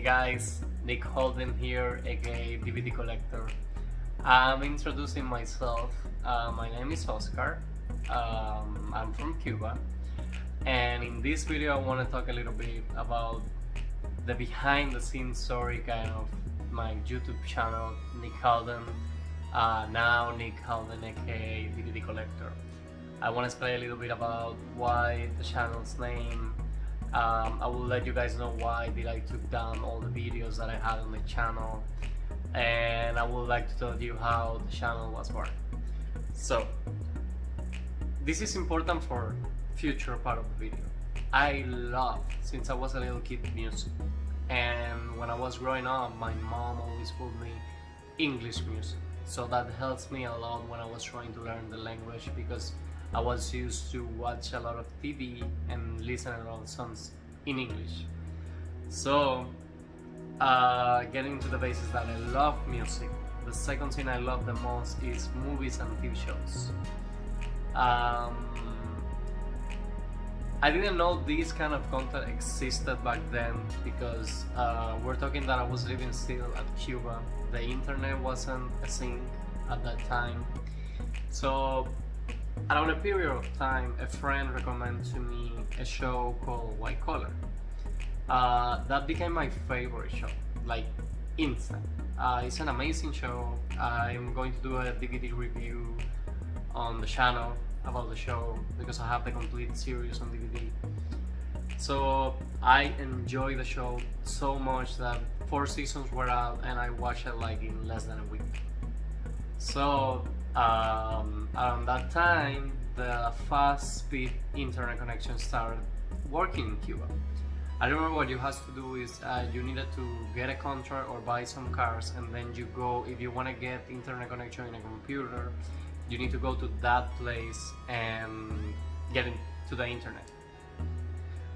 guys, Nick Halden here, aka DVD Collector. I'm introducing myself. My name is Oscar. I'm from Cuba, and in this video I want to talk a little bit about the behind the scenes story kind of my YouTube channel, Nick Halden. Now Nick Halden, aka DVD Collector. I want to explain a little bit about why the channel's name. I will let you guys know why did I took down all the videos that I had on the channel, and I would like to tell you how the channel was born. So this is important for future part of the video. I love, since I was a little kid, music, and when I was growing up my mom always put me English music, so that helps me a lot when I was trying to learn the language, because I was used to watch a lot of TV and listen a lot of songs in English. So getting to the basis that I love music, the second thing I love the most is movies and TV shows. I didn't know this kind of content existed back then, because we're talking that I was living still at Cuba. The internet wasn't a thing at that time. So around a period of time, a friend recommended to me a show called White Collar. That became my favorite show, like instant. It's an amazing show. I'm going to do a DVD review on the channel about the show, because I have the complete series on DVD. So I enjoy the show so much that 4 seasons were out and I watched it like in less than a week. So around that time, the fast speed internet connection started working in Cuba. I remember what you had to do is you needed to get a contract or buy some cars, and then you go, if you want to get internet connection in a computer, you need to go to that place and get into the internet.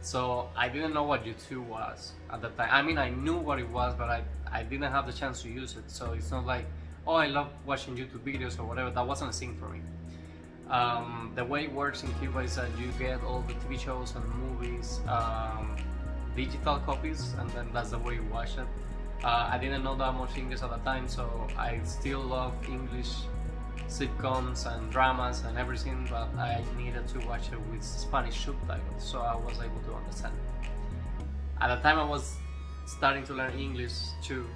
So I didn't know what YouTube was at the time. I mean, I knew what it was, but I didn't have the chance to use it. So it's not like, oh, I love watching YouTube videos or whatever. That wasn't a thing for me. The way it works in Cuba is that you get all the TV shows and movies, digital copies, and then that's the way you watch it. I didn't know that much English at the time, so I still love English sitcoms and dramas and everything, but I needed to watch it with Spanish subtitles, so I was able to understand it. At the time I was starting to learn English too,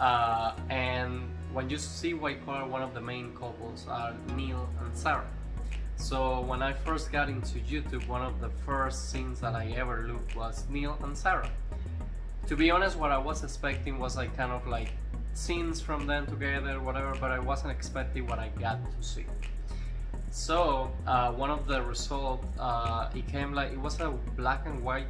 and when you see White Collar, one of the main couples are Neil and Sarah. So when I first got into YouTube, one of the first things that I ever looked was Neil and Sarah. To be honest, what I was expecting was like kind of like scenes from them together, whatever, but I wasn't expecting what I got to see. So one of the results, it came like, it was a black and white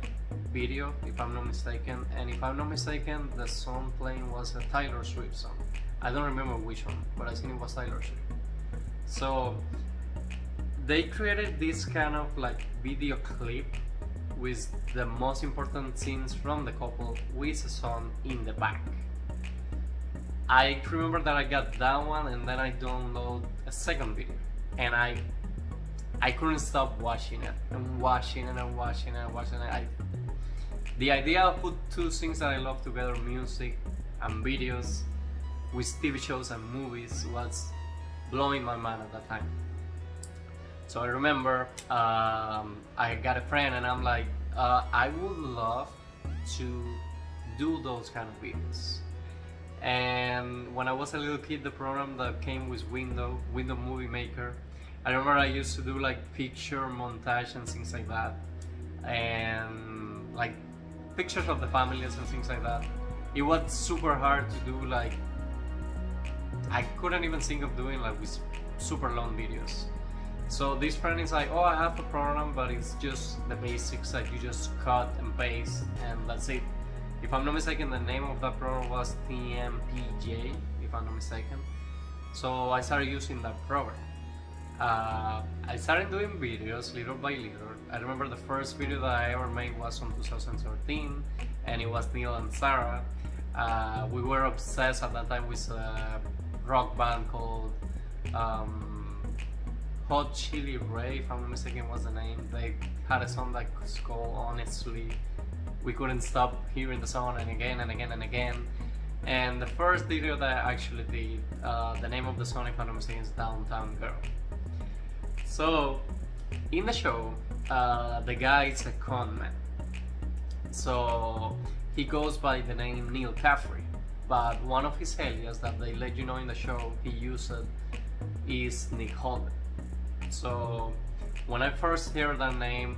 video, if I'm not mistaken, and if I'm not mistaken, the song playing was a Taylor Swift song. I don't remember which one, but I think it was Taylor Swift. So they created this kind of like video clip with the most important scenes from the couple with a song in the back. I remember that I got that one, and then I downloaded a second video, and I couldn't stop watching it and watching it and watching it and watching it. The idea of put two things that I love together, music and videos, with TV shows and movies, was blowing my mind at that time. So I remember I got a friend and I'm like, I would love to do those kind of videos. And when I was a little kid, the program that came with Windows Movie Maker, I remember I used to do like picture montage and things like that, and like pictures of the families and things like that. It was super hard to do, like I couldn't even think of doing like with super long videos. So this friend is like, oh, I have a program, but it's just the basics that you just cut and paste and that's it. If I'm not mistaken, the name of that program was TMPJ, if I'm not mistaken. So I started using that program. I started doing videos little by little. I remember the first video that I ever made was from 2013, and it was Neil and Sarah. We were obsessed at that time with a rock band called Hot Chili Ray, if I'm not mistaken was the name. They had a song that was called Honestly. we couldn't stop hearing the song and again and again and again. And the first video that I actually did, the name of the song, if I'm not mistaken, is Downtown Girl. So in the show, the guy is a con man. So he goes by the name Neil Caffrey, but one of his alias that they let you know in the show he used is Nick Halden. So when I first heard that name,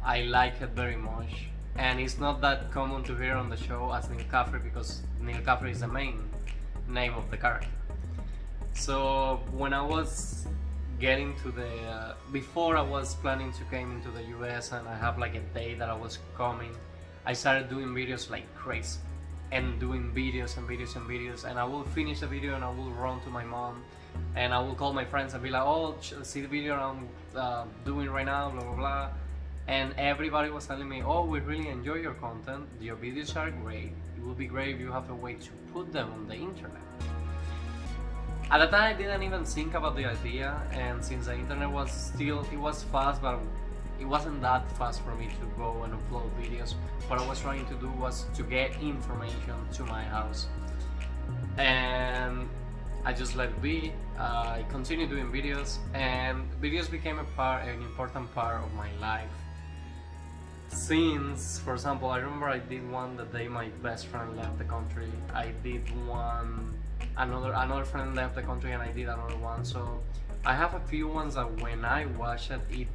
I like it very much, and it's not that common to hear on the show as Neil Caffrey, because Neil Caffrey is the main name of the character. So when I was getting to the before I was planning to come into the US and I have like a day that I was coming, I started doing videos like crazy, and doing videos and videos and videos, and I will finish the video and I will run to my mom and I will call my friends and be like, oh, see the video I'm doing right now, blah blah blah. And everybody was telling me, oh, we really enjoy your content, your videos are great, it would be great if you have a way to put them on the internet. At the time I didn't even think about the idea, and since the internet was still, it was fast, but it wasn't that fast for me to go and upload videos. What I was trying to do was to get information to my house, and I just let it be. I continued doing videos, and videos became an important part of my life. Since, for example, I remember I did one the day my best friend left the country. I did one, another friend left the country, and I did another one. So I have a few ones that when I watch it, it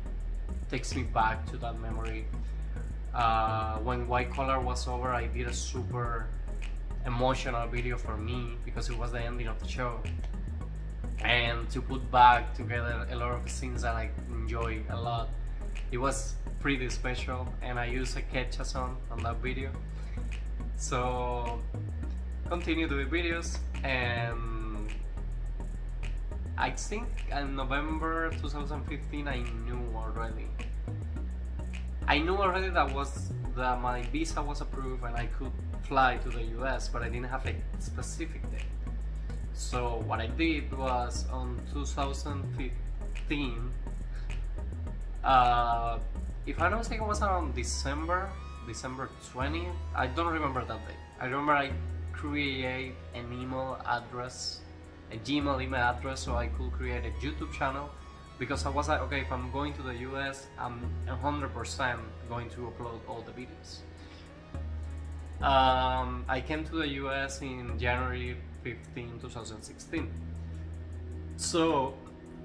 takes me back to that memory. When White Collar was over, I did a super emotional video for me because it was the ending of the show, and to put back together a lot of scenes that I enjoy a lot, it was pretty special, and I used a Ketcha song on that video. So continue doing videos, and I think in November 2015 I knew already that my visa was approved and I could fly to the US, but I didn't have a specific date. So what I did was on 2015, if I'm not mistaken, it was around December 20th. I don't remember that date. I remember I created an email address, a Gmail email address, so I could create a YouTube channel, because I was like, okay, if I'm going to the US, I'm 100% going to upload all the videos. I came to the US in January 15, 2016. So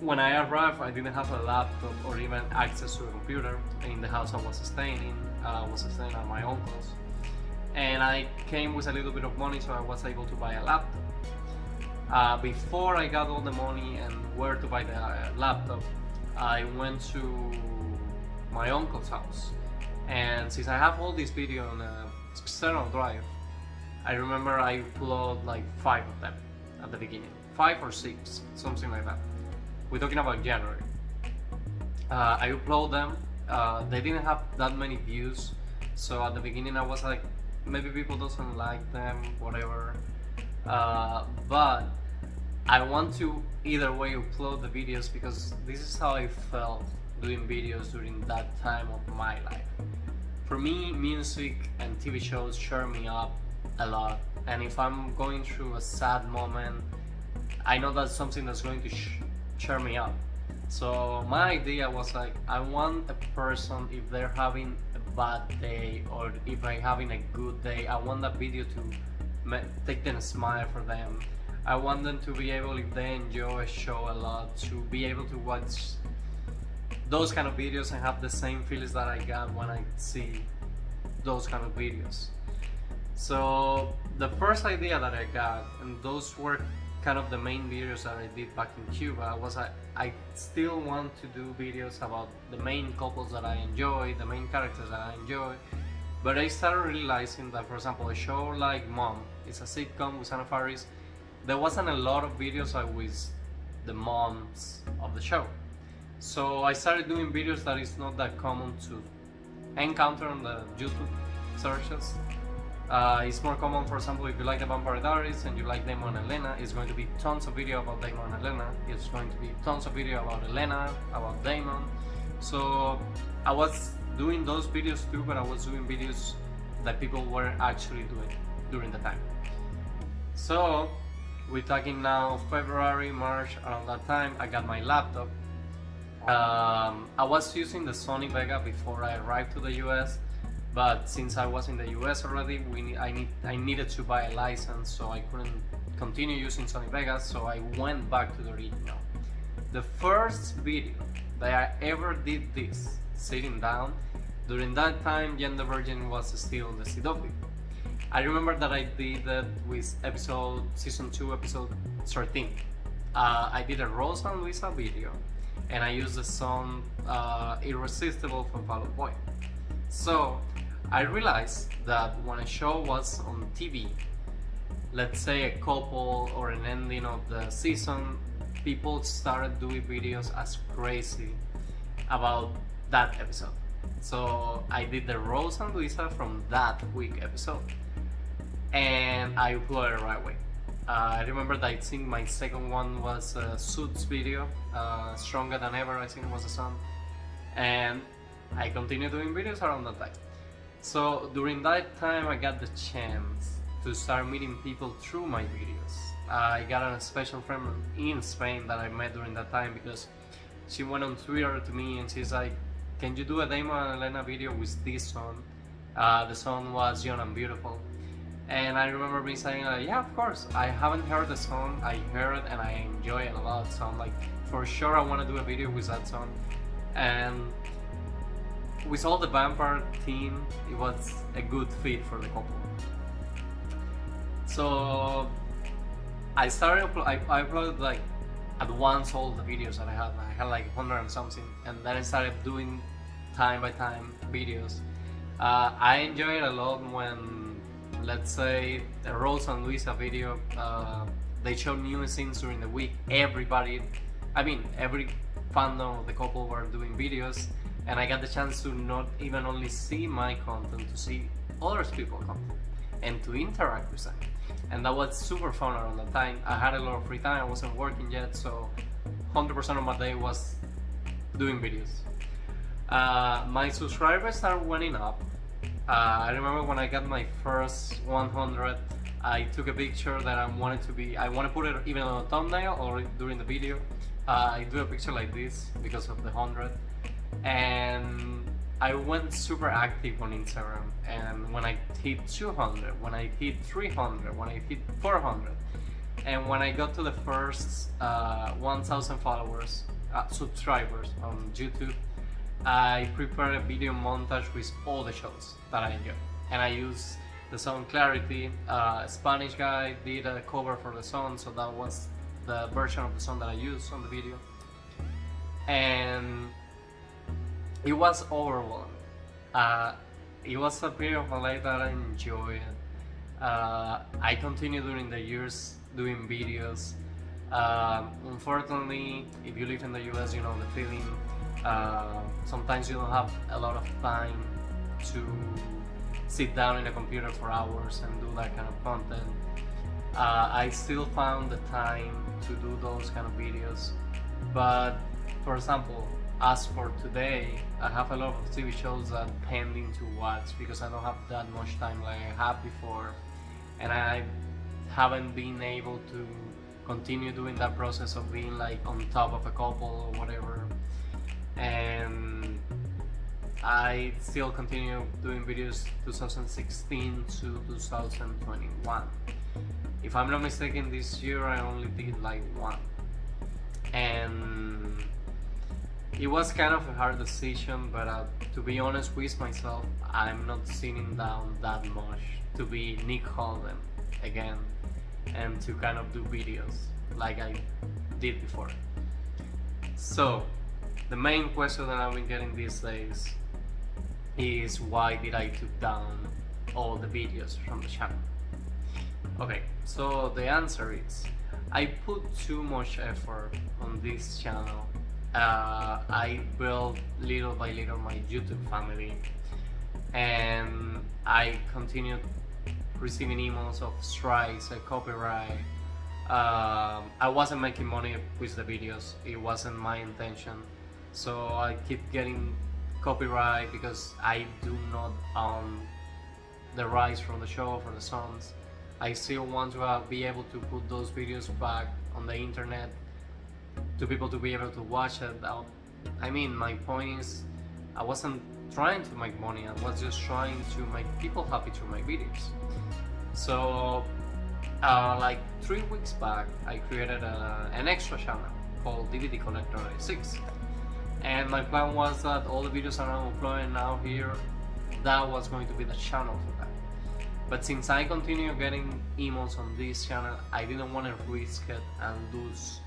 when I arrived, I didn't have a laptop or even access to a computer in the house I was staying in. I was staying at my uncle's, and I came with a little bit of money, so I was able to buy a laptop. Before I got all the money and where to buy the laptop, I went to my uncle's house, and since I have all this video on an external drive, I remember I uploaded like 5 of them at the beginning, 5 or 6, something like that. We're talking about January. I upload them. They didn't have that many views, so at the beginning I was like, maybe people doesn't like them, whatever. But I want to either way upload the videos, because this is how I felt doing videos during that time of my life. For me, music and TV shows cheer me up a lot, and if I'm going through a sad moment, I know that's something that's going to cheer me up. So my idea was like, I want a person, if they're having a bad day or if they're having a good day, I want that video to take them a smile for them. I want them to be able, if they enjoy a show a lot, to be able to watch those kind of videos and have the same feelings that I got when I see those kind of videos. So the first idea that I got, and those were kind of the main videos that I did back in Cuba, was I still want to do videos about the main couples that I enjoy, the main characters that I enjoy. But I started realizing that, for example, a show like Mom, it's a sitcom with Anna Faris, there wasn't a lot of videos with the moms of the show. So I started doing videos that is not that common to encounter on the YouTube searches. It's more common, for example, if you like the Vampire Diaries and you like Damon and Elena, it's going to be tons of video about Damon and Elena. It's going to be tons of video about Elena, about Damon. So I was doing those videos too, but I was doing videos that people were actually doing during the time. So we're talking now February, March, around that time I got my laptop. I was using the Sony Vega before I arrived to the US, but since I was in the US already, I needed to buy a license, so I couldn't continue using Sony Vega, so I went back to the original. The first video that I ever did this, sitting down, during that time Gender Virgin was still the CW. I remember that I did that with season 2, episode 13. I did a Rose and Luisa video, and I used the song Irresistible from Fall Out Boy. So I realized that when a show was on TV, let's say a couple or an ending of the season, people started doing videos as crazy about that episode. So I did the Rose and Luisa from that week episode, and I uploaded it right away. I remember that I think my second one was a Suits video, Stronger Than Ever I think was the song, and I continued doing videos around that time. So during that time I got the chance to start meeting people through my videos. I got a special friend in Spain that I met during that time because she went on Twitter to me and she's like, can you do a Damon and Elena video with this song? The song was Young and Beautiful. And I remember me saying like, yeah, of course. I haven't heard the song, I heard it and I enjoy it a lot. So I'm like, for sure I want to do a video with that song. And with all the vampire theme, it was a good fit for the couple. So I started, I uploaded like at once all the videos that I had. I had like 100 and something, and then I started doing time by time videos. I enjoy it a lot when, let's say, the Rose and Luisa video, they show new scenes during the week. Every fandom of the couple were doing videos, and I got the chance to not even only see my content, to see other people's content and to interact with them. And that was super fun around that time. I had a lot of free time, I wasn't working yet, so 100% of my day was doing videos. My subscribers started went up. I remember when I got my first 100, I took a picture that I want to put it even on a thumbnail or during the video. I do a picture like this because of the 100, and I went super active on Instagram. And when I hit 200, when I hit 300, when I hit 400, and when I got to the first 1,000 followers, subscribers on YouTube, I prepared a video montage with all the shows that I enjoy, and I used the song Clarity. A Spanish guy did a cover for the song, so that was the version of the song that I used on the video, and it was overwhelming. It was a period of my life that I enjoyed. I continued during the years doing videos. Unfortunately, if you live in the US, you know the feeling. Sometimes you don't have a lot of time to sit down in a computer for hours and do that kind of content. I still found the time to do those kind of videos, but for example, as for today, I have a lot of TV shows that pending to watch because I don't have that much time like I had before, and I haven't been able to continue doing that process of being like on top of a couple or whatever. And I still continue doing videos 2016 to 2021. If I'm not mistaken, this year I only did like one, and it was kind of a hard decision, but to be honest with myself, I'm not sitting down that much to be Nick Halden again and to kind of do videos like I did before. So the main question that I've been getting these days is, why did I took down all the videos from the channel? Okay, so the answer is, I put too much effort on this channel. I built little by little my YouTube family, and I continued receiving emails of strikes, copyright. I wasn't making money with the videos, it wasn't my intention, so I keep getting copyright, because I do not own the rights from the show, for the songs. I still want to be able to put those videos back on the internet to people to be able to watch it. I mean, my point is, I wasn't trying to make money, I was just trying to make people happy through my videos. So like 3 weeks back, I created an extra channel called DVD Collector 96, and my plan was that all the videos that I'm uploading now here, that was going to be the channel for that. But since I continue getting emails on this channel, I didn't want to risk it and lose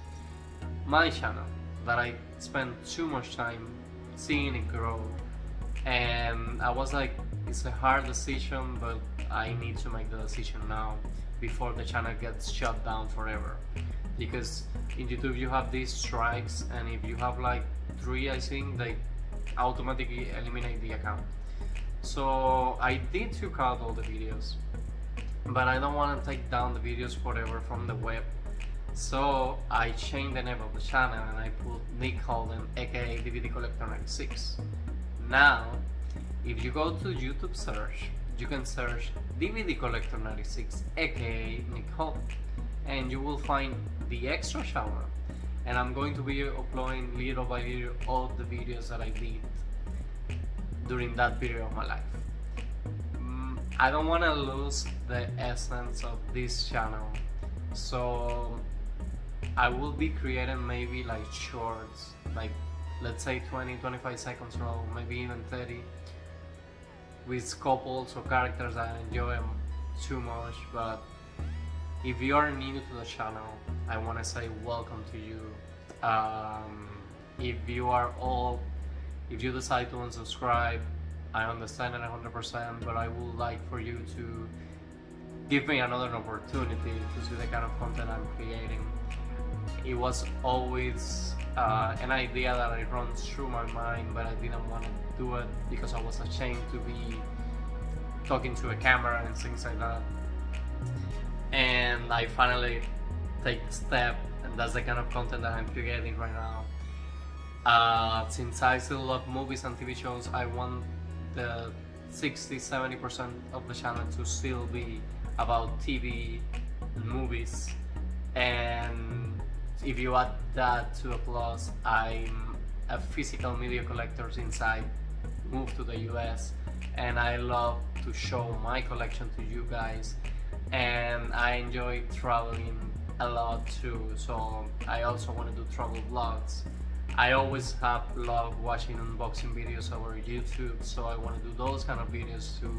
my channel that I spent too much time seeing it grow. And I was like, it's a hard decision, but I need to make the decision now before the channel gets shut down forever. Because in YouTube you have these strikes, and if you have like 3, I think, they automatically eliminate the account. So I did took out all the videos, but I don't want to take down the videos forever from the web. So I changed the name of the channel and I put Nick Halden, aka DVD Collector 96. Now, if you go to YouTube search, you can search DVD Collector 96, aka Nick Halden, and you will find the extra channel. And I'm going to be uploading little by little all the videos that I did during that period of my life. I don't want to lose the essence of this channel, so I will be creating maybe like shorts, like let's say 20-25 seconds long, maybe even 30, with couples or characters that I enjoy too much. But if you are new to the channel, I want to say welcome to you. If you decide to unsubscribe, I understand it 100%, but I would like for you to give me another opportunity to see the kind of content I'm creating. It was always an idea that runs through my mind, but I didn't want to do it because I was ashamed to be talking to a camera and things like that. And I finally take the step, and that's the kind of content that I'm creating right now. Since I still love movies and TV shows, I want the 60-70% of the channel to still be about TV and movies. And if you add that to a plus, I'm a physical media collector since I moved to the US, and I love to show my collection to you guys, and I enjoy traveling a lot too, so I also want to do travel vlogs. I always have loved watching unboxing videos over YouTube, so I want to do those kind of videos too.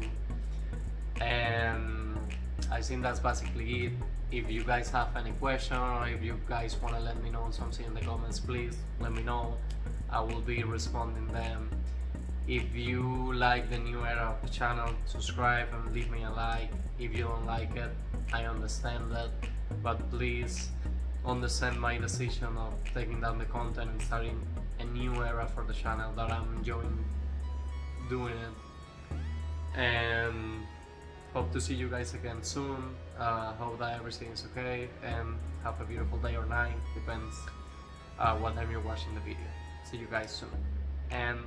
And I think that's basically it. If you guys have any question, or if you guys want to let me know something in the comments, please let me know. I will be responding them. If you like the new era of the channel, subscribe and leave me a like. If you don't like it, I understand that, but please understand my decision of taking down the content and starting a new era for the channel, that I'm enjoying doing it. And hope to see you guys again soon. Hope that everything is okay, and have a beautiful day or night, depends what time you're watching the video. See you guys soon, and